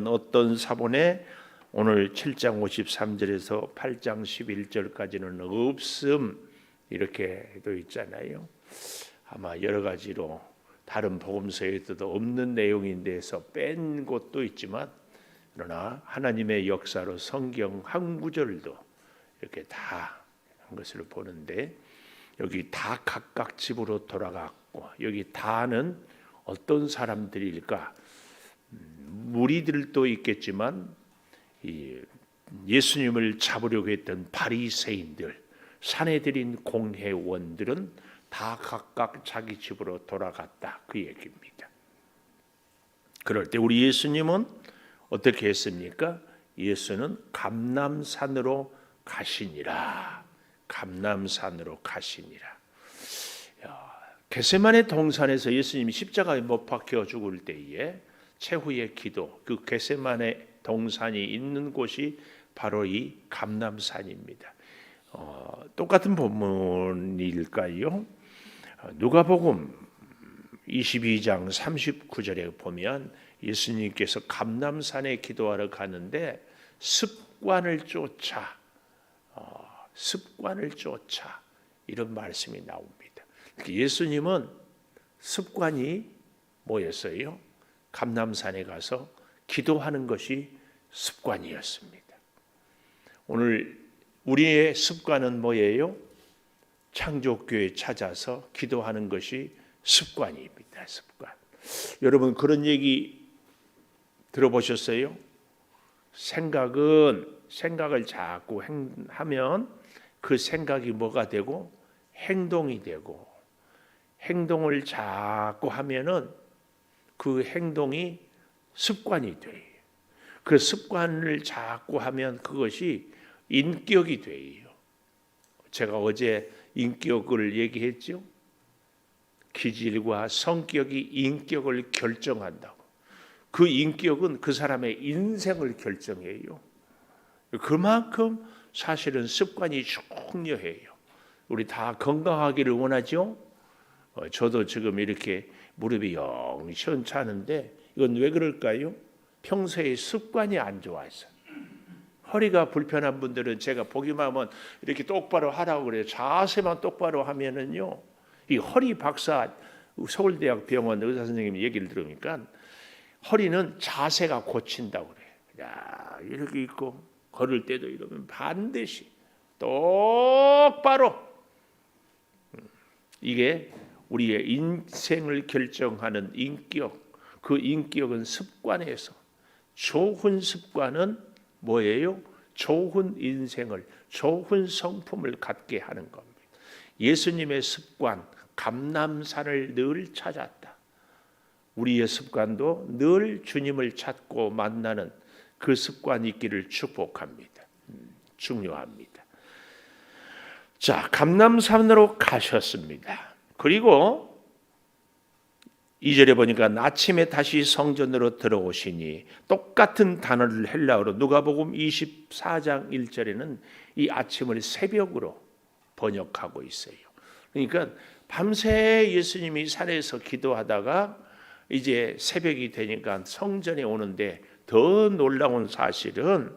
사본에는 어떤 사본에 오늘 7장 53절에서 8장 11절까지는 없음 이렇게 되어 있잖아요. 아마 여러 가지로 다른 복음서에도 없는 내용인데서 뺀 곳도 있지만, 그러나 하나님의 역사로 성경 한 구절도 이렇게 다 한 것을 보는데, 여기 다 각각 집으로 돌아갔고, 여기 다는 어떤 사람들일까? 무리들도 있겠지만 예수님을 잡으려고 했던 바리새인들, 산에 들인 공회원들은 다 각각 자기 집으로 돌아갔다, 그 얘기입니다. 그럴 때 우리 예수님은 어떻게 했습니까? 예수는 감람산으로 가시니라. 감람산으로 가시니라. 겟세마네 동산에서 예수님이 십자가에 못 박혀 죽을 때에 최후의 기도, 그 겟세마네 동산이 있는 곳이 바로 이 감람산입니다. 똑같은 본문일까요? 누가복음 22장 39절에 보면 예수님께서 감람산에 기도하러 가는데 습관을 쫓아 이런 말씀이 나옵니다. 예수님은 습관이 뭐였어요? 감람산에 가서 기도하는 것이 습관이었습니다. 오늘 우리의 습관은 뭐예요? 창조교회 찾아서 기도하는 것이 습관입니다. 습관. 여러분 그런 얘기 들어보셨어요? 생각을 자꾸 하면 그 생각이 뭐가 되고 행동이 되고, 행동을 자꾸 하면은 그 행동이 습관이 돼요. 그 습관을 자꾸 하면 그것이 인격이 돼요. 제가 어제 인격을 얘기했죠. 기질과 성격이 인격을 결정한다고. 그 인격은 그 사람의 인생을 결정해요. 그만큼 사실은 습관이 중요해요. 우리 다 건강하기를 원하죠. 저도 지금 이렇게 무릎이 영 시원찮은데 이건 왜 그럴까요? 평소에 습관이 안 좋아서. 허리가 불편한 분들은 제가 보기만 하면 이렇게 똑바로 하라고 그래요. 자세만 똑바로 하면은요, 이 허리 박사 서울대학 병원 의사 선생님 얘기를 들으니까 허리는 자세가 고친다고 그래요. 야, 이렇게 있고 걸을 때도 이러면 반드시 똑바로. 이게 우리의 인생을 결정하는 인격. 그 인격은 습관에서, 좋은 습관은 뭐예요? 좋은 인생을, 좋은 성품을 갖게 하는 겁니다. 예수님의 습관, 감람산을 늘 찾았다. 우리의 습관도 늘 주님을 찾고 만나는 그 습관이 있기를 축복합니다. 중요합니다. 자, 감람산으로 가셨습니다. 그리고 2절에 보니까 아침에 다시 성전으로 들어오시니, 똑같은 단어를 헬라어로 누가복음 24장 1절에는 이 아침을 새벽으로 번역하고 있어요. 그러니까 밤새 예수님이 산에서 기도하다가 이제 새벽이 되니까 성전에 오는데, 더 놀라운 사실은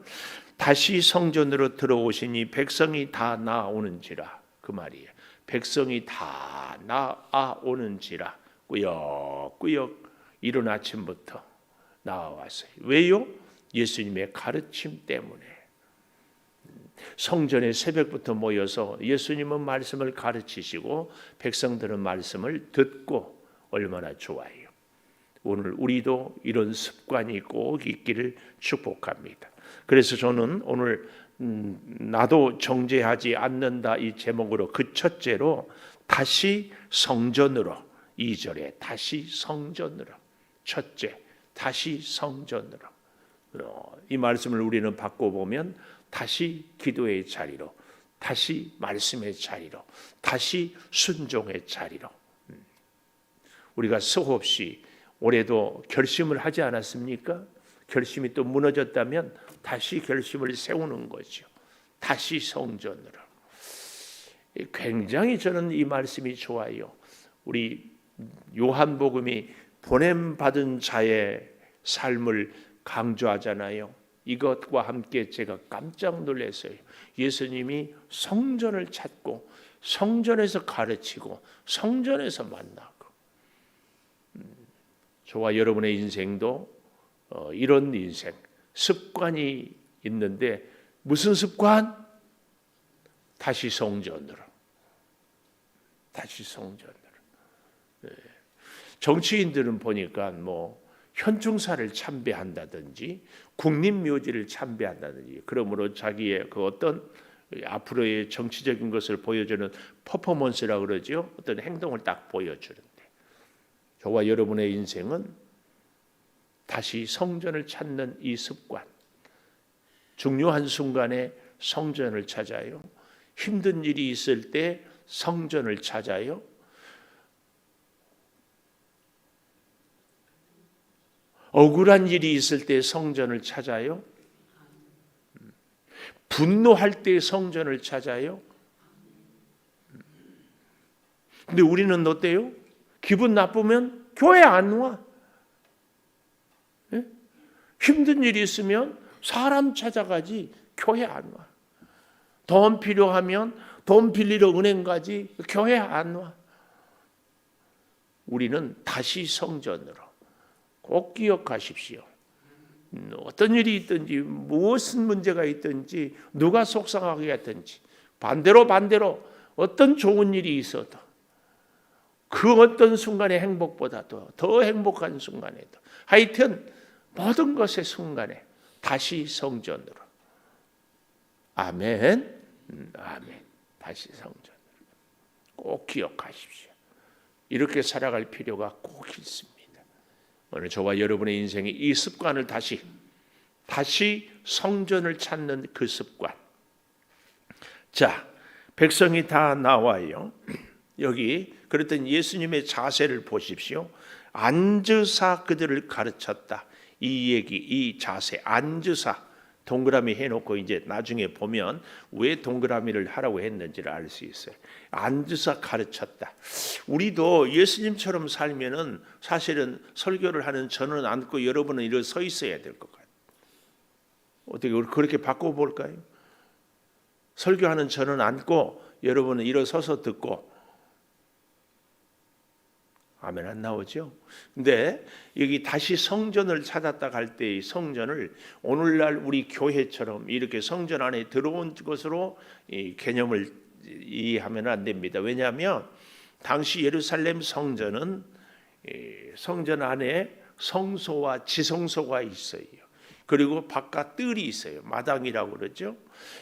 다시 성전으로 들어오시니 백성이 다 나아오는지라, 그 말이에요. 백성이 다 나아오는지라. 꾸역꾸역 이른 아침부터 나와왔어요. 왜요? 예수님의 가르침 때문에. 성전에 새벽부터 모여서 예수님은 말씀을 가르치시고 백성들은 말씀을 듣고 얼마나 좋아요. 오늘 우리도 이런 습관이 꼭 있기를 축복합니다. 그래서 저는 오늘 나도 정죄하지 않는다 이 제목으로, 그 첫째로 다시 성전으로, 2절에 다시 성전으로, 첫째 다시 성전으로. 이 말씀을 우리는 바꿔보면 다시 기도의 자리로, 다시 말씀의 자리로, 다시 순종의 자리로. 우리가 수없이 올해도 결심을 하지 않았습니까? 결심이 또 무너졌다면 다시 결심을 세우는 거죠. 다시 성전으로. 굉장히 저는 이 말씀이 좋아요. 우리 요한복음이 보냄받은 자의 삶을 강조하잖아요. 이것과 함께 제가 깜짝 놀랐어요. 예수님이 성전을 찾고 성전에서 가르치고 성전에서 만나고. 저와 여러분의 인생도 이런 인생, 습관이 있는데 무슨 습관? 다시 성전으로. 다시 성전으로. 정치인들은 보니까 뭐 현충사를 참배한다든지 국립묘지를 참배한다든지 그러므로 자기의 그 어떤 앞으로의 정치적인 것을 보여주는 퍼포먼스라고 그러죠. 어떤 행동을 딱 보여주는데 저와 여러분의 인생은 다시 성전을 찾는 이 습관, 중요한 순간에 성전을 찾아요. 힘든 일이 있을 때 성전을 찾아요. 억울한 일이 있을 때 성전을 찾아요. 분노할 때 성전을 찾아요. 근데 우리는 어때요? 기분 나쁘면 교회 안 와. 예? 힘든 일이 있으면 사람 찾아가지 교회 안 와. 돈 필요하면 돈 빌리러 은행 가지 교회 안 와. 우리는 다시 성전으로. 꼭 기억하십시오. 어떤 일이 있든지 무슨 문제가 있든지 누가 속상하게 했든지 반대로 어떤 좋은 일이 있어도 그 어떤 순간의 행복보다도 더 행복한 순간에도 하여튼 모든 것의 순간에 다시 성전으로. 아멘. 아멘. 다시 성전으로. 꼭 기억하십시오. 이렇게 살아갈 필요가 꼭 있습니다. 오늘 저와 여러분의 인생에 이 습관을 다시 성전을 찾는 그 습관. 자, 백성이 다 나와요. 여기 그랬더니 예수님의 자세를 보십시오. 앉으사 그들을 가르쳤다. 이 얘기, 이 자세, 앉으사 동그라미 해놓고 이제 나중에 보면 왜 동그라미를 하라고 했는지를 알 수 있어요. 앉으사 가르쳤다. 우리도 예수님처럼 살면은 사실은 설교를 하는 저는 앉고 여러분은 이렇게 서 있어야 될 것 같아요. 어떻게 그렇게 바꿔볼까요? 설교하는 저는 앉고 여러분은 일어서서 듣고. 아멘 안 나오죠? 근데 여기 다시 성전을 찾았다 갈 때 이 성전을 오늘날 우리 교회처럼 이렇게 성전 안에 들어온 것으로 이 개념을 이해하면 안 됩니다. 왜냐하면 당시 예루살렘 성전은 성전 안에 성소와 지성소가 있어요. 그리고 바깥 뜰이 있어요. 마당이라고 그러죠.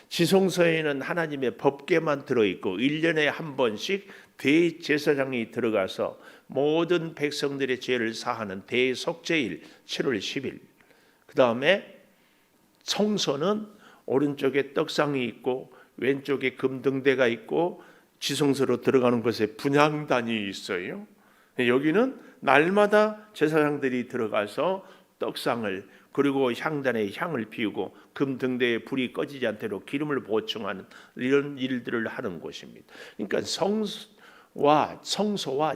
지성소에는 하나님의 법궤만 들어있고 1년에 한 번씩 대제사장이 들어가서 모든 백성들의 죄를 사하는 대속죄일 7월 10일. 그 다음에 성소는 오른쪽에 떡상이 있고 왼쪽에 금등대가 있고 지성소로 들어가는 곳에 분향단이 있어요. 여기는 날마다 제사장들이 들어가서 떡상을 그리고 향단에 향을 피우고 금등대에 불이 꺼지지 않도록 기름을 보충하는 이런 일들을 하는 곳입니다. 그러니까 성소와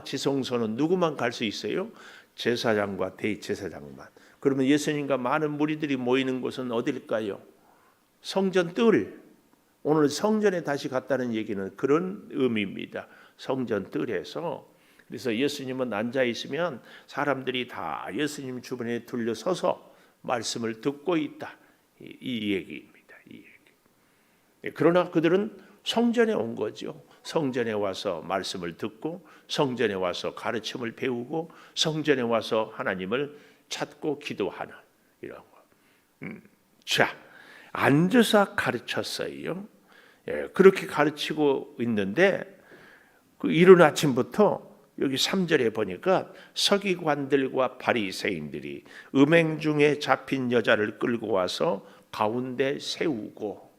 지성소는 누구만 갈 수 있어요? 제사장과 대제사장만. 그러면 예수님과 많은 무리들이 모이는 곳은 어딜까요? 성전 뜰. 오늘 성전에 다시 갔다는 얘기는 그런 의미입니다. 성전 뜰에서. 그래서 예수님은 앉아 있으면 사람들이 다 예수님 주변에 둘러서서 말씀을 듣고 있다. 이 얘기입니다. 이 얘기. 그러나 그들은 성전에 온 거죠. 성전에 와서 말씀을 듣고 성전에 와서 가르침을 배우고 성전에 와서 하나님을 찾고 기도하는 이런 거. 자, 앉아서 가르쳤어요. 예, 그렇게 가르치고 있는데 그 이른 아침부터 여기 3절에 보니까 서기관들과 바리새인들이 음행 중에 잡힌 여자를 끌고 와서 가운데 세우고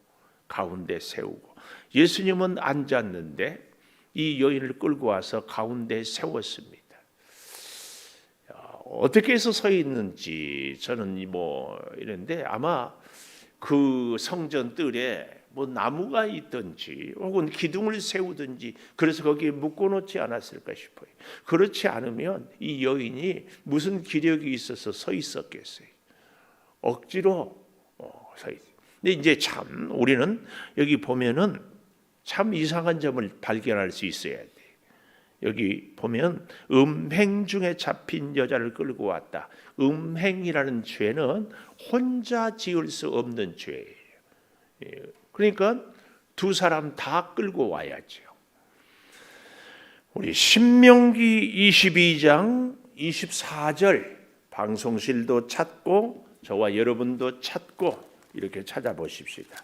예수님은 앉았는데 이 여인을 끌고 와서 가운데 세웠습니다. 어떻게 해서 서 있는지 저는 이런데 아마 그 성전 뜰에 나무가 있든지 혹은 기둥을 세우든지 그래서 거기에 묶어놓지 않았을까 싶어요. 그렇지 않으면 이 여인이 무슨 기력이 있어서 서 있었겠어요. 억지로 서 있어요. 근데 이제 참 우리는 여기 보면은 참 이상한 점을 발견할 수 있어야 돼. 여기 보면 음행 중에 잡힌 여자를 끌고 왔다. 음행이라는 죄는 혼자 지을 수 없는 죄예요. 그러니까 두 사람 다 끌고 와야죠. 우리 신명기 22장 24절 방송실도 찾고 저와 여러분도 찾고 이렇게 찾아보십시다.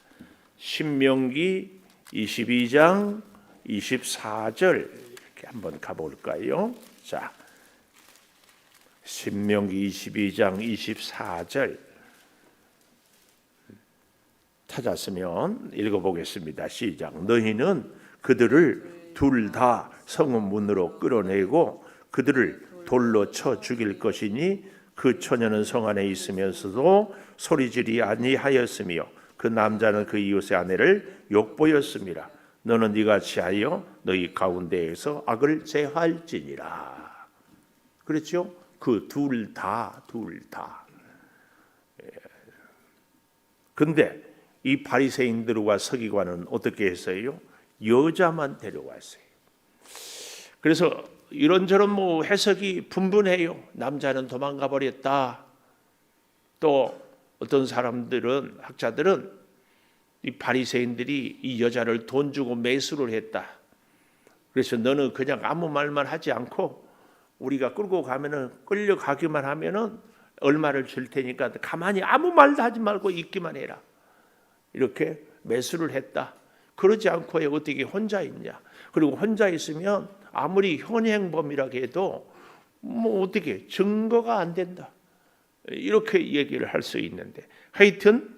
신명기 22장 24절 이렇게 한번 가볼까요? 자, 신명기 22장 24절 찾았으면 읽어보겠습니다. 시작. 너희는 그들을 둘 다 성문으로 끌어내고 그들을 돌로 쳐 죽일 것이니 그 처녀는 성 안에 있으면서도 소리지리 아니하였으며 그 남자는 그 이웃의 아내를 욕보였습니다. 너는 이같이 하여 너희 가운데에서 악을 제할지니라. 그렇죠? 그 둘 다. 근데 이 바리새인들과 서기관은 어떻게 했어요? 여자만 데려왔어요. 그래서 이런저런 해석이 분분해요. 남자는 도망가 버렸다. 또 어떤 사람들은 학자들은 이 바리새인들이 이 여자를 돈 주고 매수를 했다. 그래서 너는 그냥 아무 말만 하지 않고 우리가 끌고 가면은 끌려가기만 하면은 얼마를 줄 테니까 가만히 아무 말도 하지 말고 있기만 해라. 이렇게 매수를 했다. 그러지 않고 어떻게 혼자 있냐? 그리고 혼자 있으면 아무리 현행범이라고 해도 어떻게 증거가 안 된다. 이렇게 얘기를 할 수 있는데 하여튼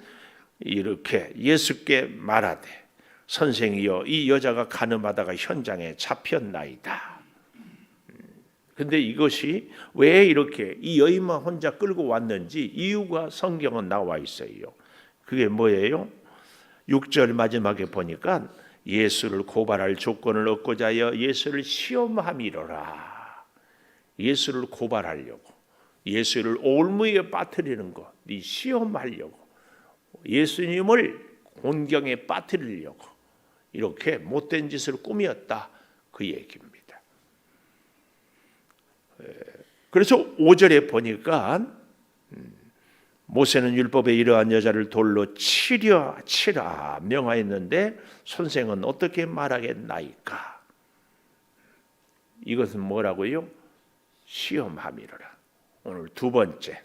이렇게 예수께 말하되 선생이여 이 여자가 간음하다가 현장에 잡혔나이다. 근데 이것이 왜 이렇게 이 여인만 혼자 끌고 왔는지 이유가 성경은 나와 있어요. 그게 뭐예요? 6절 마지막에 보니까 예수를 고발할 조건을 얻고자 하여 예수를 시험함이로라. 예수를 고발하려고, 예수를 올무에 빠뜨리는 것, 이 시험하려고, 예수님을 곤경에 빠뜨리려고 이렇게 못된 짓을 꾸몄다 그 얘기입니다. 그래서 5절에 보니까 모세는 율법에 이러한 여자를 돌로 치라 명하였는데 선생은 어떻게 말하겠나이까? 이것은 뭐라고요? 시험함이로라. 오늘 두 번째.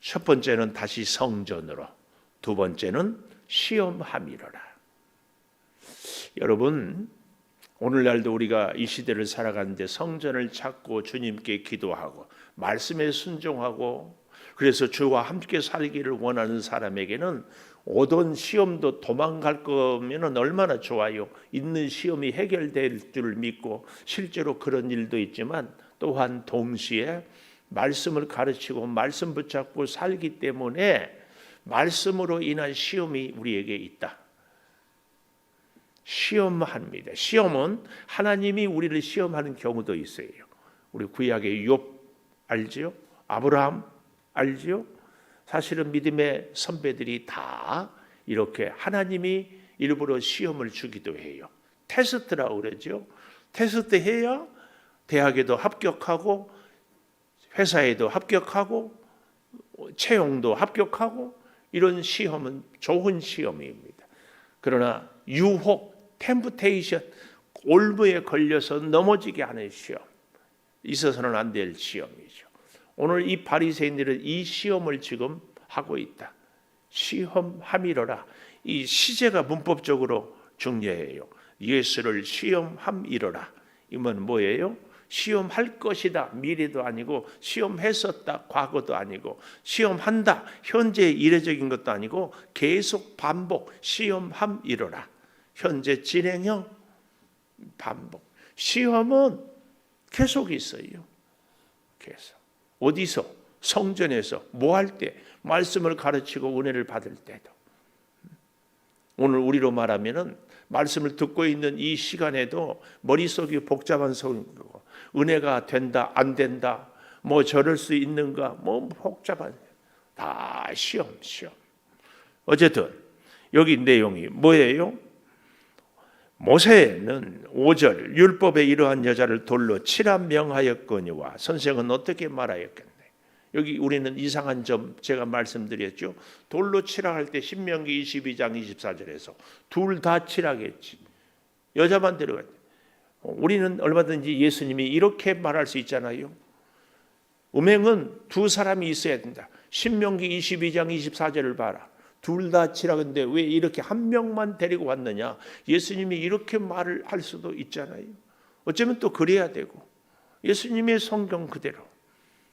첫 번째는 다시 성전으로, 두 번째는 시험함이로라. 여러분, 오늘날도 우리가 이 시대를 살아가는데 성전을 찾고 주님께 기도하고 말씀에 순종하고 그래서 주와 함께 살기를 원하는 사람에게는 오던 시험도 도망갈 거면 얼마나 좋아요. 있는 시험이 해결될 줄 믿고 실제로 그런 일도 있지만 또한 동시에 말씀을 가르치고 말씀 붙잡고 살기 때문에 말씀으로 인한 시험이 우리에게 있다. 시험합니다. 시험은 하나님이 우리를 시험하는 경우도 있어요. 우리 구약의 욥 알지요? 아브라함 알지요? 사실은 믿음의 선배들이 다 이렇게 하나님이 일부러 시험을 주기도 해요. 테스트라고 그러죠. 테스트 해야 대학에도 합격하고 회사에도 합격하고 채용도 합격하고 이런 시험은 좋은 시험입니다. 그러나 유혹, 템프테이션, 올무에 걸려서 넘어지게 하는 시험, 있어서는 안 될 시험이죠. 오늘 이 바리새인들은 이 시험을 지금 하고 있다. 시험함이로라. 이 시제가 문법적으로 중요해요. 예수를 시험함이로라. 이건 뭐예요? 시험할 것이다. 미래도 아니고 시험했었다. 과거도 아니고 시험한다. 현재 이례적인 것도 아니고 계속 반복. 시험함이로라. 현재 진행형 반복. 시험은 계속 있어요. 계속. 어디서? 성전에서. 뭐 할 때? 말씀을 가르치고 은혜를 받을 때도. 오늘 우리로 말하면은 말씀을 듣고 있는 이 시간에도 머릿속이 복잡한 소리고 은혜가 된다 안 된다 뭐 저럴 수 있는가 뭐 복잡한 다 시험. 어쨌든 여기 내용이 뭐예요? 모세는 5절 율법에 이러한 여자를 돌로 치라 명하였거니와 선생은 어떻게 말하였겠네. 여기 우리는 이상한 점 제가 말씀드렸죠. 돌로 치라 할 때 신명기 22장 24절에서 둘 다 치라겠지. 여자만 데려갔지. 우리는 얼마든지 예수님이 이렇게 말할 수 있잖아요. 음행은 두 사람이 있어야 된다. 신명기 22장 24절을 봐라. 둘 다 치라는데 왜 이렇게 한 명만 데리고 왔느냐? 예수님이 이렇게 말을 할 수도 있잖아요. 어쩌면 또 그래야 되고 예수님의 성경 그대로.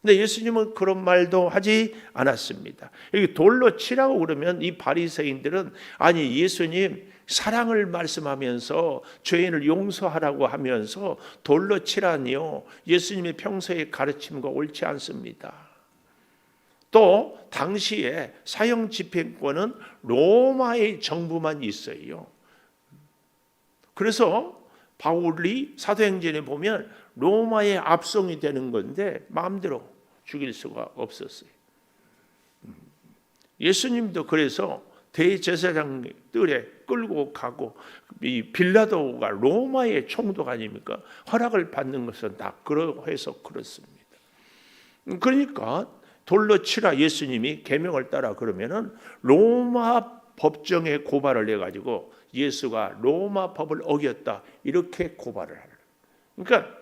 근데 예수님은 그런 말도 하지 않았습니다. 여기 돌로 치라고 그러면 이 바리새인들은 아니 예수님 사랑을 말씀하면서 죄인을 용서하라고 하면서 돌로 치라니요. 예수님의 평소의 가르침과 옳지 않습니다. 또 당시에 사형 집행권은 로마의 정부만 있어요. 그래서 바울이 사도행전에 보면 로마의 압송이 되는 건데 마음대로 죽일 수가 없었어요. 예수님도 그래서 대제사장 뜰에 끌고 가고 이 빌라도가 로마의 총독 아닙니까? 허락을 받는 것은 다 그러해서 그렇습니다. 그러니까 돌로 치라 예수님이 계명을 따라 그러면은 로마 법정에 고발을 해가지고 예수가 로마 법을 어겼다 이렇게 고발을 하는. 그러니까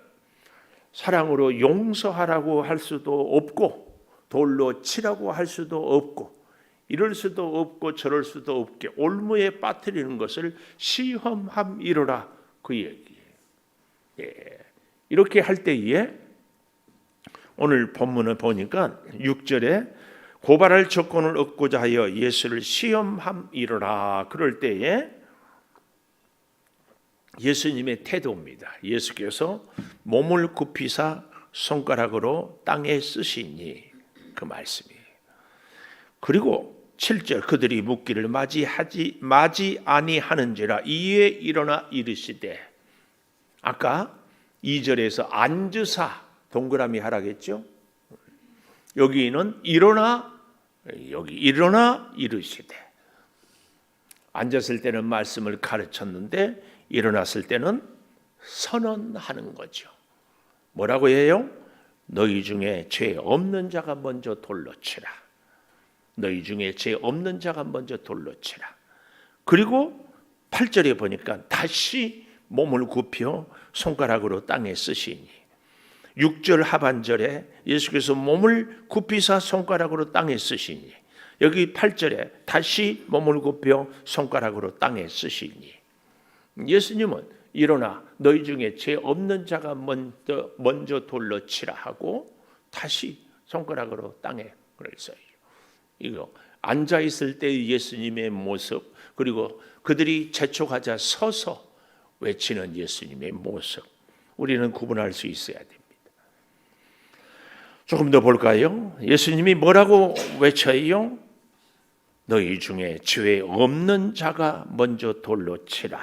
사랑으로 용서하라고 할 수도 없고 돌로 치라고 할 수도 없고 이럴 수도 없고 저럴 수도 없게 올무에 빠뜨리는 것을 시험함이로라 그 얘기예요. 예. 이렇게 할 때에 오늘 본문을 보니까 6절에 고발할 조건을 얻고자 하여 예수를 시험함이로라 그럴 때에 예수님의 태도입니다. 예수께서 몸을 굽히사 손가락으로 땅에 쓰시니 그 말씀이에요. 그리고 7절 그들이 묻기를 맞이 아니하는지라 이에 일어나 이르시되 아까 2절에서 앉으사 동그라미 하라겠죠. 여기는 일어나 이르시되 앉았을 때는 말씀을 가르쳤는데 일어났을 때는 선언하는 거죠. 뭐라고 해요? 너희 중에 죄 없는 자가 먼저 돌로 치라. 너희 중에 죄 없는 자가 먼저 돌로 치라. 그리고 8절에 보니까 다시 몸을 굽혀 손가락으로 땅에 쓰시니 6절 하반절에 예수께서 몸을 굽히사 손가락으로 땅에 쓰시니 여기 8절에 다시 몸을 굽혀 손가락으로 땅에 쓰시니 예수님은 일어나 너희 중에 죄 없는 자가 먼저 돌로 치라 하고 다시 손가락으로 땅에 그랬어요. 이거 앉아 있을 때의 예수님의 모습 그리고 그들이 재촉하자 서서 외치는 예수님의 모습 우리는 구분할 수 있어야 됩니다. 조금 더 볼까요? 예수님이 뭐라고 외쳐요? 너희 중에 죄 없는 자가 먼저 돌로 치라.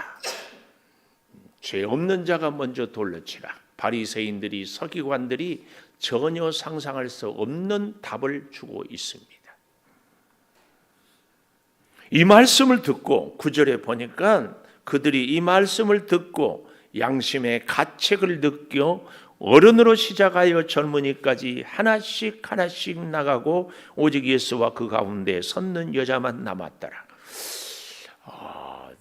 죄 없는 자가 먼저 돌로 치라. 바리새인들이 서기관들이 전혀 상상할 수 없는 답을 주고 있습니다. 이 말씀을 듣고 9절에 보니까 그들이 이 말씀을 듣고 양심의 가책을 느껴 어른으로 시작하여 젊은이까지 하나씩 나가고 오직 예수와 그 가운데 섰는 여자만 남았더라.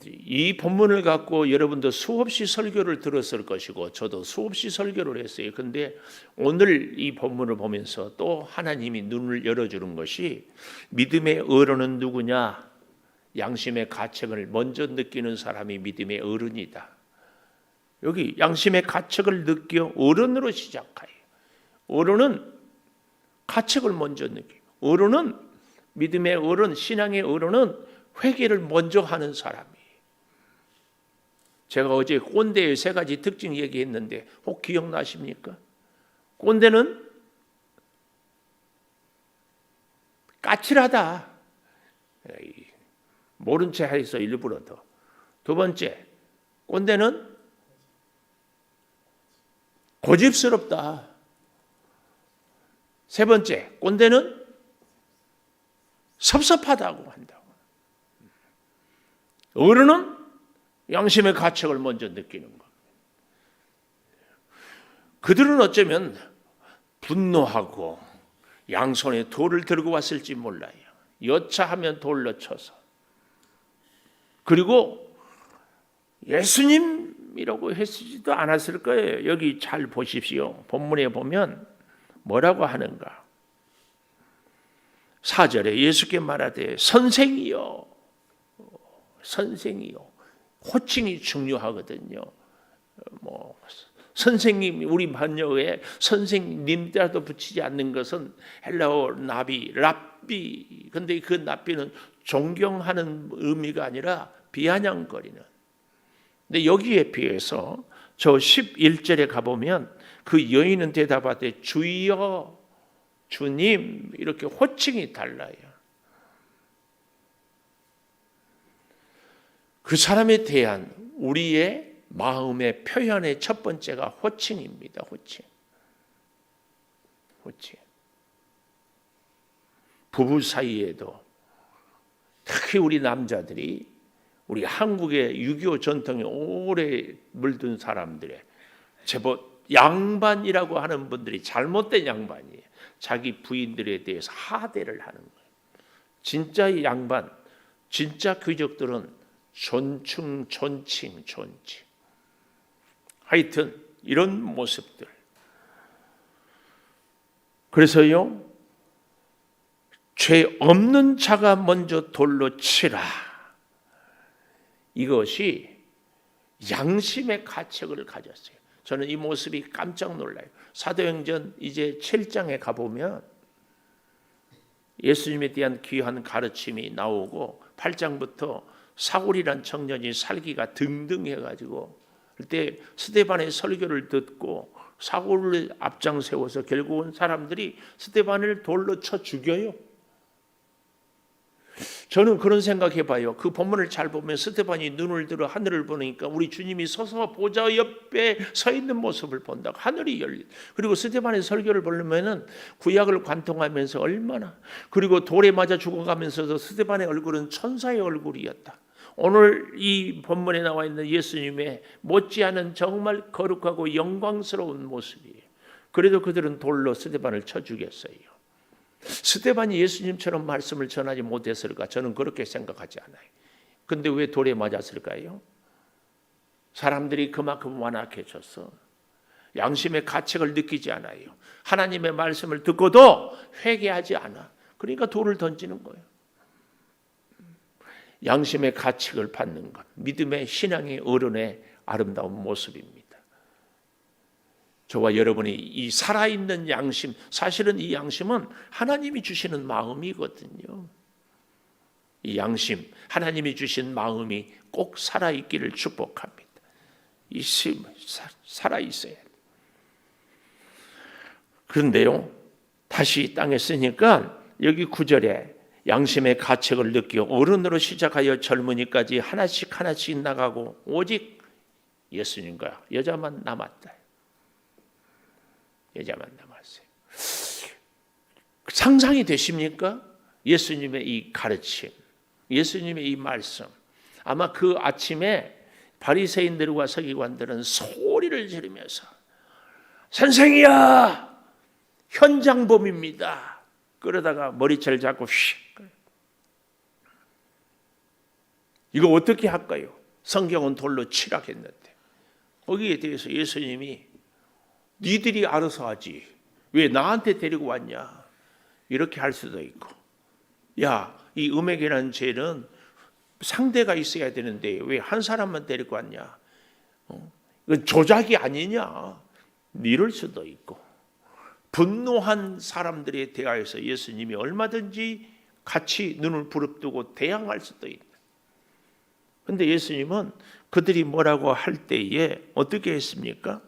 이 본문을 갖고 여러분도 수없이 설교를 들었을 것이고 저도 수없이 설교를 했어요. 그런데 오늘 이 본문을 보면서 또 하나님이 눈을 열어주는 것이 믿음의 어른은 누구냐? 양심의 가책을 먼저 느끼는 사람이 믿음의 어른이다. 여기 양심의 가책을 느껴 어른으로 시작해요. 어른은 가책을 먼저 느끼고 어른은 믿음의 어른, 신앙의 어른은 회개를 먼저 하는 사람이에요. 제가 어제 꼰대의 3가지 특징 얘기했는데 혹 기억나십니까? 꼰대는 까칠하다. 모른 채 해서 일부러 더. 2번째, 꼰대는 고집스럽다. 3번째, 꼰대는 섭섭하다고 한다고. 어른은 양심의 가책을 먼저 느끼는 것. 그들은 어쩌면 분노하고 양손에 돌을 들고 왔을지 몰라요. 여차하면 돌로 쳐서. 그리고 예수님이라고 했지도 않았을 거예요. 여기 잘 보십시오. 본문에 보면 뭐라고 하는가. 4절에 예수께 말하되 선생이요. 선생이요. 호칭이 중요하거든요. 선생님, 우리 번역에 선생님이라도 붙이지 않는 것은 헬라어 나비, 랍비. 근데 그 랍비는 존경하는 의미가 아니라 비아냥거리는. 근데 여기에 비해서 저 11절에 가보면 그 여인은 대답하되 주여, 주님 이렇게 호칭이 달라요. 그 사람에 대한 우리의 마음의 표현의 첫 번째가 호칭입니다. 호칭. 부부 사이에도 특히 우리 남자들이 우리 한국의 유교 전통에 오래 물든 사람들의 제법 양반이라고 하는 분들이 잘못된 양반이에요. 자기 부인들에 대해서 하대를 하는 거예요. 진짜 양반, 진짜 귀족들은 존칭. 하여튼 이런 모습들. 그래서요, 죄 없는 자가 먼저 돌로 치라. 이것이 양심의 가책을 가졌어요. 저는 이 모습이 깜짝 놀라요. 사도행전 이제 7장에 가보면 예수님에 대한 귀한 가르침이 나오고 8장부터 사울이란 청년이 살기가 등등해가지고 그때 스데반의 설교를 듣고 사울을 앞장 세워서 결국은 사람들이 스데반을 돌로 쳐 죽여요. 저는 그런 생각해봐요. 그 본문을 잘 보면 스데반이 눈을 들어 하늘을 보니까 우리 주님이 서서 보좌 옆에 서 있는 모습을 본다고. 하늘이 열린. 그리고 스데반의 설교를 보려면은 구약을 관통하면서 얼마나, 그리고 돌에 맞아 죽어가면서도 스데반의 얼굴은 천사의 얼굴이었다. 오늘 이 본문에 나와 있는 예수님의 못지않은 정말 거룩하고 영광스러운 모습이에요. 그래도 그들은 돌로 스데반을 쳐 죽였어요. 스데반이 예수님처럼 말씀을 전하지 못했을까? 저는 그렇게 생각하지 않아요. 근데 왜 돌에 맞았을까요? 사람들이 그만큼 완악해졌어. 양심의 가책을 느끼지 않아요. 하나님의 말씀을 듣고도 회개하지 않아. 그러니까 돌을 던지는 거예요. 양심의 가책을 받는 것, 믿음의 신앙의 어른의 아름다운 모습입니다. 저와 여러분이 이 살아있는 양심, 사실은 이 양심은 하나님이 주시는 마음이거든요. 이 양심, 하나님이 주신 마음이 꼭 살아있기를 축복합니다. 이 심, 살아있어야 돼요. 그런데요, 다시 땅에 쓰니까 여기 9절에 양심의 가책을 느끼어 어른으로 시작하여 젊은이까지 하나씩 나가고 오직 예수님과 여자만 남았다. 여자만 남았어요. 상상이 되십니까? 예수님의 이 가르침, 예수님의 이 말씀. 아마 그 아침에 바리새인들과 서기관들은 소리를 지르면서 선생이야, 현장범입니다. 그러다가 머리채를 잡고 휙. 이거 어떻게 할까요? 성경은 돌로 치라 했는데 거기에 대해서 예수님이 니들이 알아서 하지 왜 나한테 데리고 왔냐, 이렇게 할 수도 있고, 야, 이 음행이라는 죄는 상대가 있어야 되는데 왜 한 사람만 데리고 왔냐, 이건 조작이 아니냐, 이럴 수도 있고, 분노한 사람들에 대하여서 예수님이 얼마든지 같이 눈을 부릅뜨고 대항할 수도 있다. 그런데 예수님은 그들이 뭐라고 할 때에 어떻게 했습니까?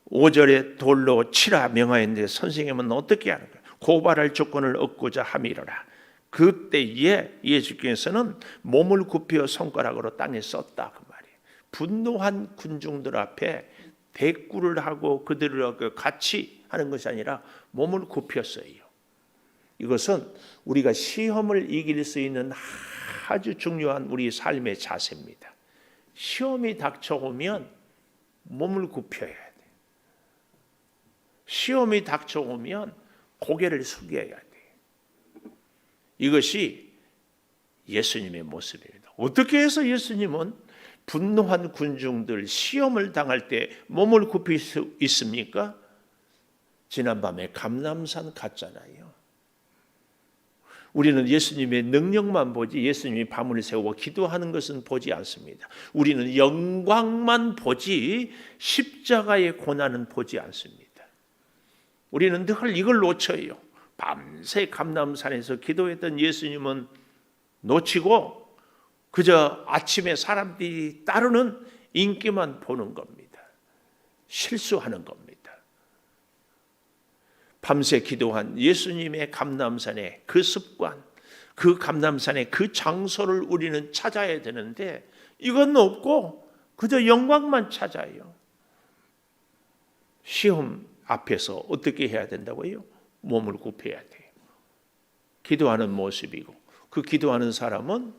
5절에 돌로 치라 명하였는데 선생님은 어떻게 하는 거예요? 고발할 조건을 얻고자 함이로라. 그때에 예수께서는 몸을 굽혀 손가락으로 땅에 썼다, 그 말이에요. 분노한 군중들 앞에 대꾸를 하고 그들을 같이 하는 것이 아니라 몸을 굽혔어요. 이것은 우리가 시험을 이길 수 있는 아주 중요한 우리 삶의 자세입니다. 시험이 닥쳐오면 몸을 굽혀야 돼. 시험이 닥쳐오면 고개를 숙여야 돼. 이것이 예수님의 모습입니다. 어떻게 해서 예수님은 분노한 군중들 시험을 당할 때 몸을 굽힐 수 있습니까? 지난밤에 감람산 갔잖아요. 우리는 예수님의 능력만 보지 예수님이 밤을 새워 기도하는 것은 보지 않습니다. 우리는 영광만 보지 십자가의 고난은 보지 않습니다. 우리는 늘 이걸 놓쳐요. 밤새 감람산에서 기도했던 예수님은 놓치고 그저 아침에 사람들이 따르는 인기만 보는 겁니다. 실수하는 겁니다. 밤새 기도한 예수님의 감람산의 그 습관, 그 감람산의 그 장소를 우리는 찾아야 되는데 이건 없고 그저 영광만 찾아요. 시험 앞에서 어떻게 해야 된다고요? 몸을 굽혀야 돼요. 기도하는 모습이고 그 기도하는 사람은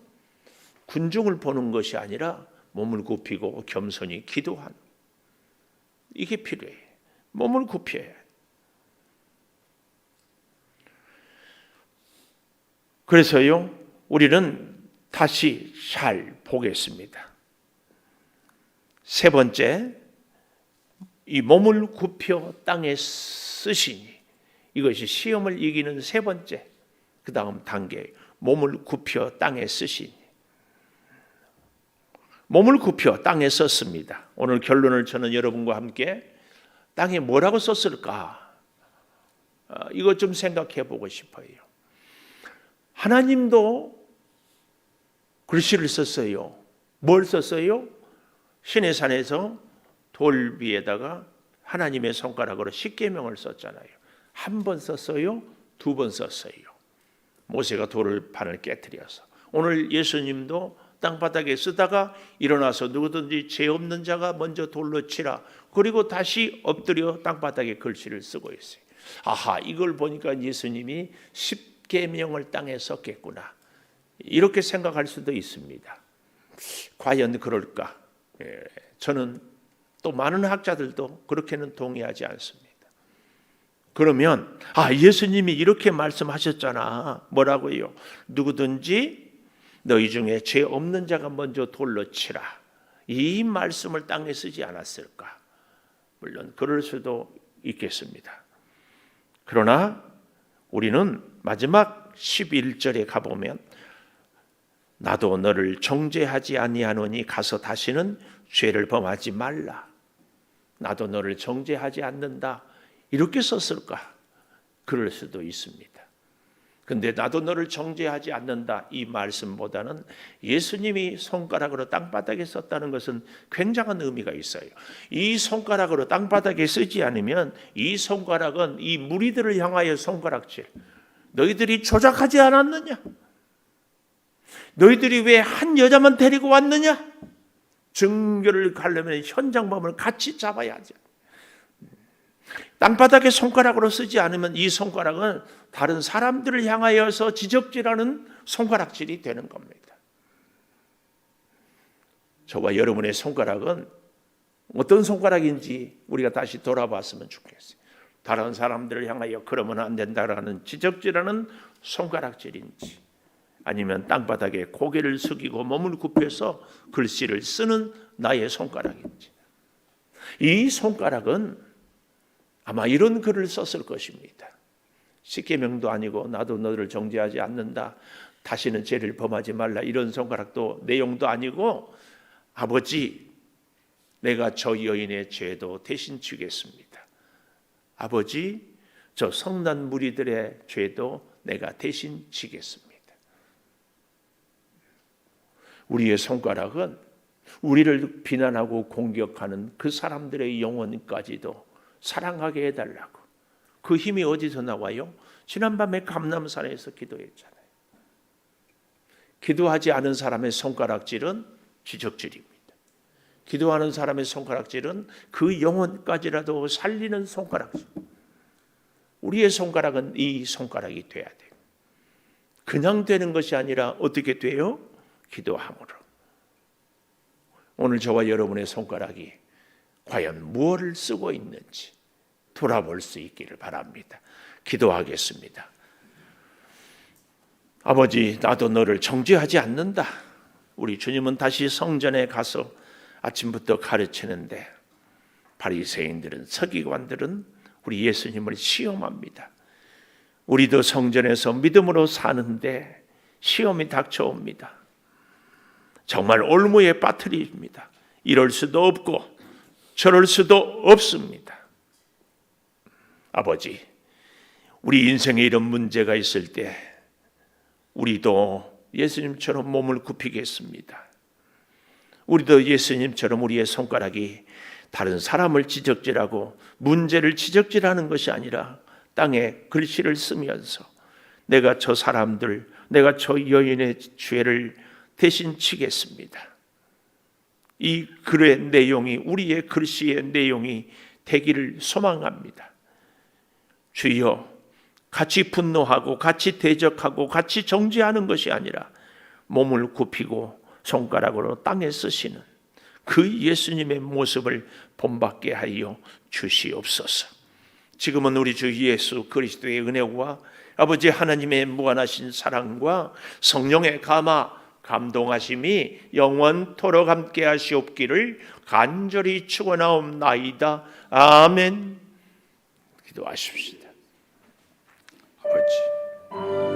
군중을 보는 것이 아니라 몸을 굽히고 겸손히 기도하는 이게 필요해요. 몸을 굽혀야 해요. 그래서요, 우리는 다시 잘 보겠습니다. 세 번째, 이 몸을 굽혀 땅에 쓰시니 이것이 시험을 이기는 세 번째, 그 다음 단계, 몸을 굽혀 땅에 쓰시니. 몸을 굽혀 땅에 썼습니다. 오늘 결론을 저는 여러분과 함께 땅에 뭐라고 썼을까? 이것 좀 생각해 보고 싶어요. 하나님도 글씨를 썼어요. 뭘 썼어요? 시내산에서 돌 위에다가 하나님의 손가락으로 십계명을 썼잖아요. 한 번 썼어요? 두 번 썼어요. 모세가 돌을 판을 깨뜨려서. 오늘 예수님도 땅바닥에 쓰다가 일어나서 누구든지 죄 없는 자가 먼저 돌로 치라. 그리고 다시 엎드려 땅바닥에 글씨를 쓰고 있어요. 아하, 이걸 보니까 예수님이 십계명을 땅에 썼겠구나. 이렇게 생각할 수도 있습니다. 과연 그럴까? 저는 또 많은 학자들도 그렇게는 동의하지 않습니다. 그러면 예수님이 이렇게 말씀하셨잖아. 뭐라고요? 누구든지 너희 중에 죄 없는 자가 먼저 돌로 치라. 이 말씀을 땅에 쓰지 않았을까? 물론 그럴 수도 있겠습니다. 그러나 우리는 마지막 11절에 가보면 나도 너를 정죄하지 아니하노니 가서 다시는 죄를 범하지 말라. 나도 너를 정죄하지 않는다. 이렇게 썼을까? 그럴 수도 있습니다. 근데 나도 너를 정죄하지 않는다 이 말씀보다는 예수님이 손가락으로 땅바닥에 썼다는 것은 굉장한 의미가 있어요. 이 손가락으로 땅바닥에 쓰지 않으면 이 손가락은 이 무리들을 향하여 손가락질. 너희들이 조작하지 않았느냐? 너희들이 왜 한 여자만 데리고 왔느냐? 증거를 가려면 현장범을 같이 잡아야 하죠. 땅바닥에 손가락으로 쓰지 않으면 이 손가락은 다른 사람들을 향하여서 지적질하는 손가락질이 되는 겁니다. 저와 여러분의 손가락은 어떤 손가락인지 우리가 다시 돌아봤으면 좋겠어요. 다른 사람들을 향하여 그러면 안 된다라는 지적질하는 손가락질인지 아니면 땅바닥에 고개를 숙이고 몸을 굽혀서 글씨를 쓰는 나의 손가락인지. 이 손가락은 아마 이런 글을 썼을 것입니다. 십계명도 아니고 나도 너를 정죄하지 않는다. 다시는 죄를 범하지 말라. 이런 손가락도 내용도 아니고 아버지 내가 저 여인의 죄도 대신 지겠습니다. 아버지 저 성난 무리들의 죄도 내가 대신 지겠습니다. 우리의 손가락은 우리를 비난하고 공격하는 그 사람들의 영혼까지도 사랑하게 해달라고. 그 힘이 어디서 나와요? 지난밤에 감람산에서 기도했잖아요. 기도하지 않은 사람의 손가락질은 지적질입니다. 기도하는 사람의 손가락질은 그 영혼까지라도 살리는 손가락질. 우리의 손가락은 이 손가락이 돼야 돼요. 그냥 되는 것이 아니라 어떻게 돼요? 기도함으로. 오늘 저와 여러분의 손가락이 과연 무엇을 쓰고 있는지 돌아볼 수 있기를 바랍니다. 기도하겠습니다. 아버지, 나도 너를 정죄하지 않는다. 우리 주님은 다시 성전에 가서 아침부터 가르치는데 바리새인들은, 서기관들은 우리 예수님을 시험합니다. 우리도 성전에서 믿음으로 사는데 시험이 닥쳐옵니다. 정말 올무에 빠뜨립니다. 이럴 수도 없고 저럴 수도 없습니다. 아버지, 우리 인생에 이런 문제가 있을 때 우리도 예수님처럼 몸을 굽히겠습니다. 우리도 예수님처럼 우리의 손가락이 다른 사람을 지적질하고 문제를 지적질하는 것이 아니라 땅에 글씨를 쓰면서 내가 저 사람들, 내가 저 여인의 죄를 대신 지겠습니다. 이 글의 내용이, 우리의 글씨의 내용이 되기를 소망합니다. 주여, 같이 분노하고 같이 대적하고 같이 정죄하는 것이 아니라 몸을 굽히고 손가락으로 땅에 쓰시는 그 예수님의 모습을 본받게 하여 주시옵소서. 지금은 우리 주 예수 그리스도의 은혜와 아버지 하나님의 무한하신 사랑과 성령의 감동하심이 영원토록 함께 하시옵기를 간절히 축원하옵나이다. 아멘. 기도하십시다. 아버지,